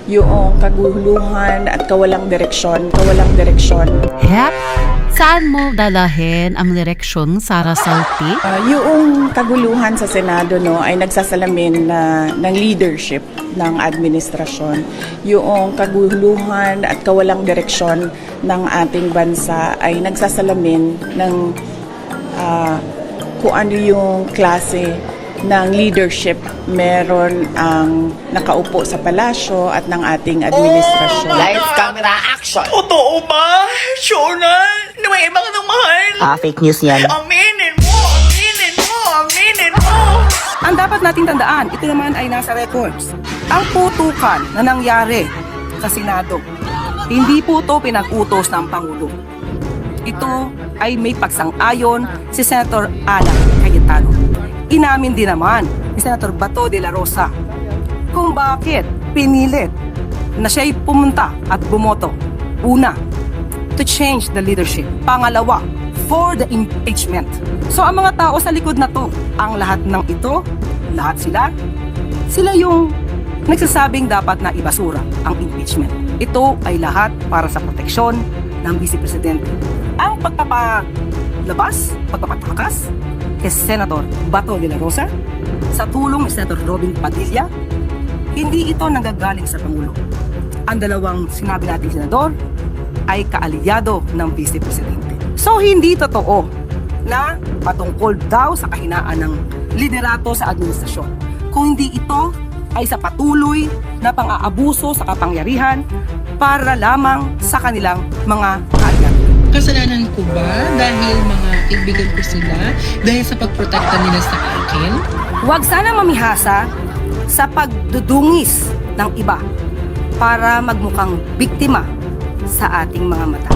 yung kaguluhan at kawalang direksyon. Hep, saan mo dalahin ang direksyon, Sara Salti? Yung kaguluhan sa Senado ay nagsasalamin ng leadership ng administrasyon. Yung kaguluhan at kawalang direksyon ng ating bansa ay nagsasalamin ng kung ano yung klase ng leadership meron ang nakaupo sa palasyo at ng ating administrasyon. Lights, camera, action! Totoo ba? Sure na? Na may iba ka ng mahal? Fake news yan. Aminin mo! Aminin mo! Aminin mo! Ang dapat nating tandaan, ito naman ay nasa records. Ang putukan na nangyari sa Senado, hindi po ito pinag-utos ng Pangulo. Ito ay may pagsang-ayon si Senator Alan Cayetano. Inamin din naman ni Senator Bato de la Rosa kung bakit pinilit na siya'y pumunta at bumoto. Una, to change the leadership. Pangalawa, for the impeachment. So ang mga tao sa likod na to, ang lahat ng ito, lahat sila yung nagsasabing dapat na ibasura ang impeachment. Ito ay lahat para sa proteksyon ng Vice Presidente. Ang pagpapatakas kay Senator Bato de la Rosa sa tulong ni Senator Robin Padilla, hindi ito nanggagaling sa Pangulo. Ang dalawang sinabi nating senador ay kaalyado ng Vice Presidente. So hindi totoo na patungkol daw sa kahinaan ng liderato sa administrasyon. Kung hindi ito ay sa patuloy na pang-aabuso sa kapangyarihan para lamang sa kanilang mga kaalyado. Kasalanan ko ba dahil mga kaibigan ko sila dahil sa pagprotekta nila sa akin? Huwag sana mamihasa sa pagdudungis ng iba para magmukhang biktima sa ating mga mata.